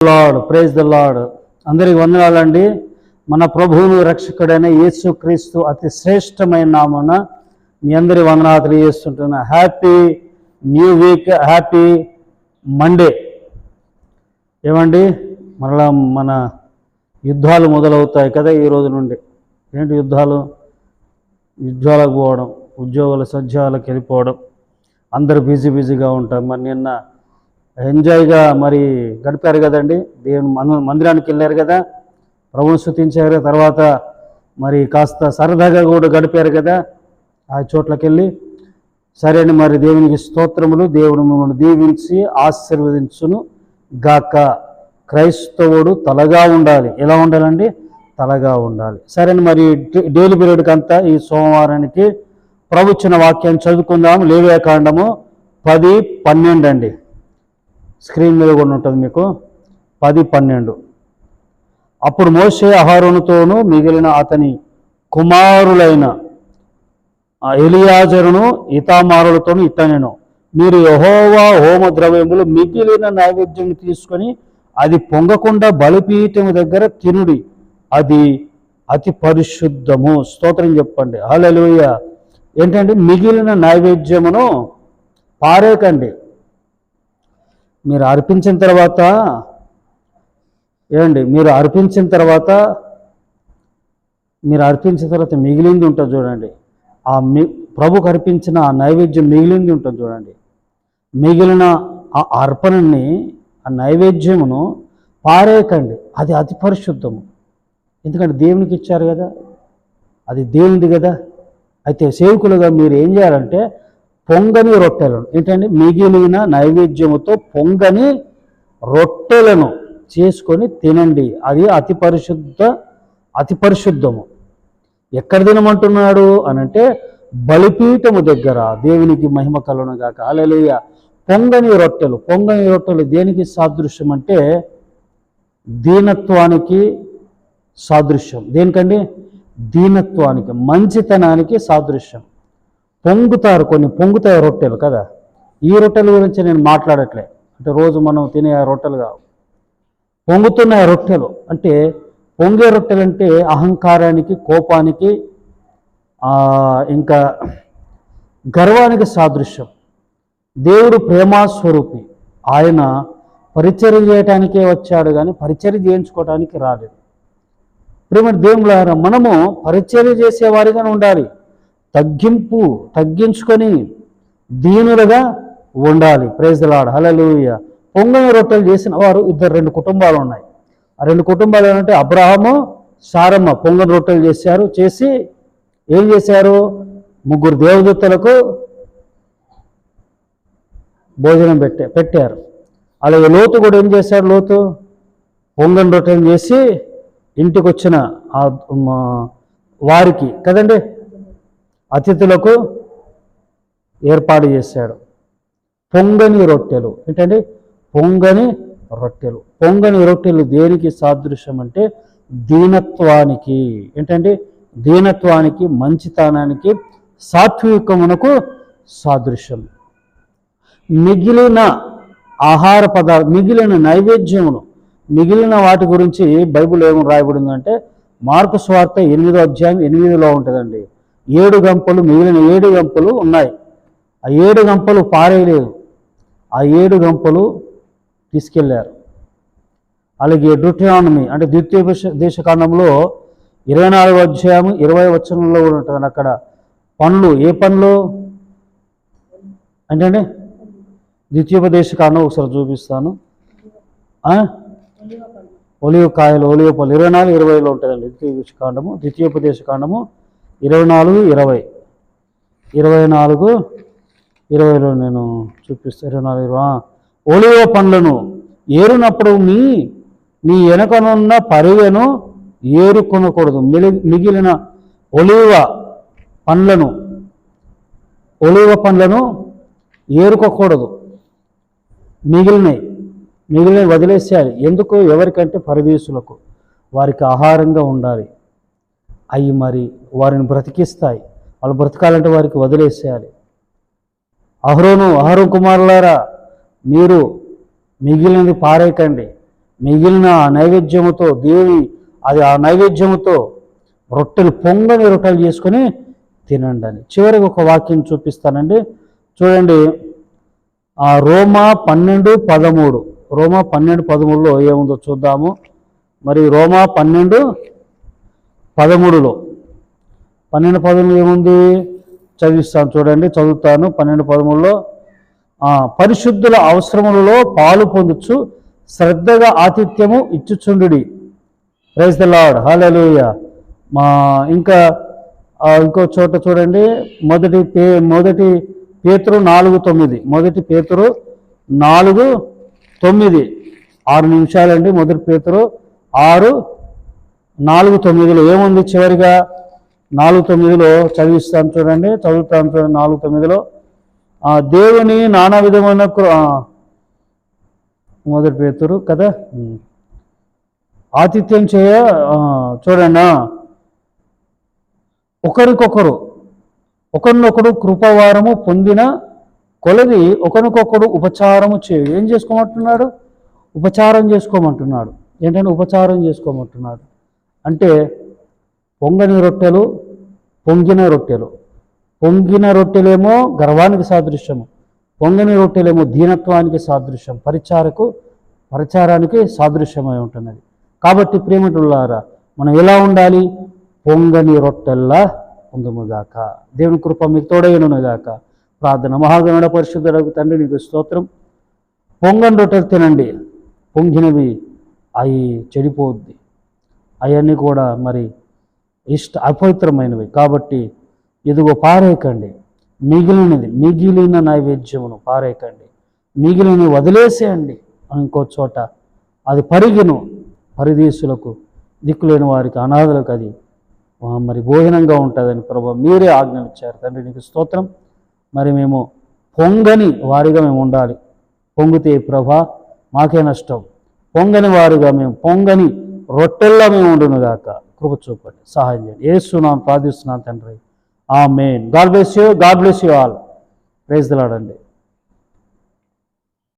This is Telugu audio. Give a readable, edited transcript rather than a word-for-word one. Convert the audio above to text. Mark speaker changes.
Speaker 1: Lord, praise the lord. అందరికి వందనాలండి. మన ప్రభువును రక్షకుడైన యేసు క్రీస్తు అతి శ్రేష్టమైన నామమున మీ అందరి వందనాలు తెలియజేస్తుంటున్నా. Happy new week, happy Monday. ఏమండి, మరలా మన యుద్ధాలు మొదలవుతాయి కదా ఈ రోజు నుండి. ఏంటి యుద్ధాలు? యుద్ధాలకు పోవడం, ఉద్యోగాల సజ్జాలకు వెళ్ళిపోవడం, అందరూ బిజీగా ఉంటారు. మరి నిన్న ఎంజాయ్గా మరి గడిపారు కదండి, దేవుని మందిరానికి వెళ్ళారు కదా, ప్రభువును స్తుతించారు. తర్వాత మరి కాస్త సరదాగా కూడా గడిపారు కదా ఆ చోట్లకి వెళ్ళి. సరే అని మరి దేవునికి స్తోత్రములు. దేవుడు మిమ్మల్ని దీవించి ఆశీర్వదించును గాక. క్రైస్తవుడు తలగా ఉండాలి. ఎలా ఉండాలండి? తలగా ఉండాలి. సరే అని మరి డైలీ పీరియడ్కి అంతా ఈ సోమవారానికి ప్రభుత్వ వాక్యాన్ని చదువుకుందాం. లేవియాకాండము 10:12 అండి. స్క్రీన్ మీద కూడా ఉంటుంది మీకు. 10:12. అప్పుడు మోషే అహరోనుతోనూ మిగిలిన అతని కుమారులైన ఎలియాజరును ఇతామారులతోనూ ఇట్లనెను, మీరు యెహోవా హోమ ద్రవ్యములు మిగిలిన నైవేద్యం తీసుకొని అది పొంగకుండా బలిపీఠము దగ్గర తినుడి, అది అతి పరిశుద్ధము. స్తోత్రం చెప్పండి. హల్లెలూయా. ఏంటంటే మిగిలిన నైవేద్యమును పారేకండి. మీరు అర్పించిన తర్వాత మిగిలింది ఉంటుంది చూడండి. ప్రభుకు అర్పించిన ఆ నైవేద్యం మిగిలింది ఉంటుంది చూడండి. మిగిలిన ఆ అర్పణని, ఆ నైవేద్యమును పారేయకండి, అది అతి పరిశుద్ధము. ఎందుకంటే దేవునికి ఇచ్చారు కదా, అది దేవునిది కదా. అయితే సేవకులుగా మీరు ఏం చేయాలంటే పొంగని రొట్టెలను, ఏంటంటే మిగిలిన నైవేద్యముతో పొంగని రొట్టెలను చేసుకొని తినండి, అది అతి పరిశుద్ధము. ఎక్కడ తినమంటున్నాడు అనంటే బలిపీఠము దగ్గర. దేవునికి మహిమ కలుగును గాక. హల్లెలూయా. పొంగని రొట్టెలు దేనికి సాదృశ్యం అంటే దీనత్వానికి సాదృశ్యం. దేనికండి? దీనత్వానికి, మంచితనానికి సాదృశ్యం. పొంగుతాయి రొట్టెలు కదా. ఈ రొట్టెల గురించి నేను మాట్లాడట్లే, అంటే రోజు మనం తినే రొట్టెలు కావు. పొంగుతున్న రొట్టెలు అంటే, పొంగే రొట్టెలు అంటే అహంకారానికి, కోపానికి, ఇంకా గర్వానికి సాదృశ్యం. దేవుడు ప్రేమాస్వరూపి. ఆయన పరిచర్య చేయటానికే వచ్చాడు కానీ పరిచర్య చేయించుకోవడానికి రాలేదు. ప్రేమ దేవులారా, మనము పరిచర్య చేసేవారిగానే ఉండాలి. తగ్గించుకొని దీనులుగా ఉండాలి. Praise the lord. హల్లెలూయా. పొంగని రొట్టెలు చేసిన వారు 2 కుటుంబాలు ఉన్నాయి. ఆ 2 కుటుంబాలు ఏంటంటే అబ్రహాము, సారమ్మ పొంగని రొట్టెలు చేసి ఏం చేశారు? 3 దేవదూతలకు భోజనం పెట్టారు. అలాగే లోతు కూడా ఏం చేశాడు? లోతు పొంగని రొట్టెలు చేసి ఇంటికి వచ్చిన వారికి కదండి, అతిథులకు ఏర్పాటు చేశాడు. పొంగని రొట్టెలు ఏంటంటే పొంగని రొట్టెలు దేనికి సాదృశ్యం అంటే దీనత్వానికి. ఏంటంటే దీనత్వానికి, మంచితనానికి, సాత్వికమునకు సాదృశ్యం. మిగిలిన ఆహార పదార్థం, మిగిలిన నైవేద్యమును, మిగిలిన వాటి గురించి బైబిల్ ఏమని రాయబడిందంటే మార్కు సువార్త 8:8 ఉంటుందండి. 7 గంపలు, మిగిలిన 7 గంపలు ఉన్నాయి. ఆ 7 గంపలు పారేయలేదు, ఆ 7 గంపలు తీసుకెళ్లారు. అలాగే డ్యూటెరానమీ అంటే ద్వితీయోపదేశకాండంలో 24:20 కూడా ఉంటుంది. అక్కడ పండ్లు, ఏ పండ్లు అంటే ద్వితీయోపదేశకాండం ఒకసారి చూపిస్తాను. ఒలివ కాయలు, ఒలివ పళ్ళు 24:20 ఉంటుందండి. ద్వితీయోపదేశకాండము 24:20 నేను చూపిస్తాను. 24:20. ఒలివ పండ్లను ఏరునప్పుడు నీ వెనకనున్న పరిగెను ఏరుకొనకూడదు. మిగిలిన ఒలివ పండ్లను ఏరుకోకూడదు. మిగిలిన వదిలేసేయాలి. ఎందుకు? ఎవరికంటే పరదేశులకు, వారికి ఆహారంగా ఉండాలి. అవి మరి వారిని బ్రతికిస్తాయి. వాళ్ళు బ్రతకాలంటే వారికి వదిలేసేయాలి. అహరోను కుమారులారా, మీరు మిగిలినది పారేయకండి. మిగిలిన ఆ నైవేద్యముతో ఆ నైవేద్యముతో రొట్టెలు పొంగని రొట్టెలు చేసుకొని తినండి అని. చివరికి ఒక వాక్యం చూపిస్తానండి, చూడండి. రోమా 12:13 రోమా 12:13లో ఏముందో చూద్దాము. మరి రోమా 12:13లో 12:13 ఏముంది చదివిస్తాను చూడండి, చదువుతాను. 12:13లో పరిశుద్ధుల అవసరములలో పాలు పొందుచు శ్రద్ధగా ఆతిథ్యము ఇచ్చుచుండుడి. ప్రైజ్ ద లార్డ్, హల్లెలూయా. ఇంకో చోట చూడండి, మొదటి పేతురు 4:9 మొదటి పేతురు 4:9 6 నిమిషాలండి. మొదటి పేతురు 6:4-9లో ఏముంది చివరిగా 4:9లో చదువుతాను చూడండి. 4:9లో దేవుని నానా విధమైన మొదటి పేతురు కదా, ఆతిథ్యం చేయ చూడండి, ఒకరినొకడు కృపవారము పొందిన కొలది ఒకరికొకడు ఉపచారము ఏం చేసుకోమంటున్నాడు? ఉపచారం చేసుకోమంటున్నాడు. ఏంటంటే ఉపచారం చేసుకోమంటున్నాడు అంటే పొంగని రొట్టెలు, పొంగిన రొట్టెలేమో గర్వానికి సాదృశ్యము, పొంగని రొట్టెలేమో దీనత్వానికి సాదృశ్యం, పరిచారానికి సాదృశ్యమై ఉంటున్నది. కాబట్టి ప్రేమిటులారా, మనం ఎలా ఉండాలి? పొంగని రొట్టెల్లా పొందుముగాక. దేవుని కృప మీకు తోడైనగాక. ప్రార్థన. మహాగణుడ పరిశుద్ధుడగు తండ్రి, నీకు స్తోత్రం. పొంగని రొట్టెలు తినండి, పొంగినవి అవి చెడిపోద్ది, అవన్నీ కూడా మరి అపవిత్రమైనవి. కాబట్టి ఇదిగో పారేయకండి, మిగిలిన నైవేద్యమును పారేయకండి, మిగిలిన వదిలేసేయండి. ఇంకో చోట అది పరిదేశులకు, దిక్కులేని వారికి, అనాథులకు అది మరి భోజనంగా ఉంటుందని ప్రభు మీరే ఆజ్ఞలిచ్చారు. తండ్రి నీకు స్తోత్రం. మరి మేము పొంగని వారిగా మేము ఉండాలి. పొంగితే ప్రభా మాకే నష్టం. పొంగని వారిగా పొంగని రొట్టెల్లా మేము ఉండునుగాక. కృప చూపండి, సహాయం చేయండి. యేసునామమున ప్రార్థిస్తున్నాను తండ్రి, amen. God bless you all. Praise the lord అండి.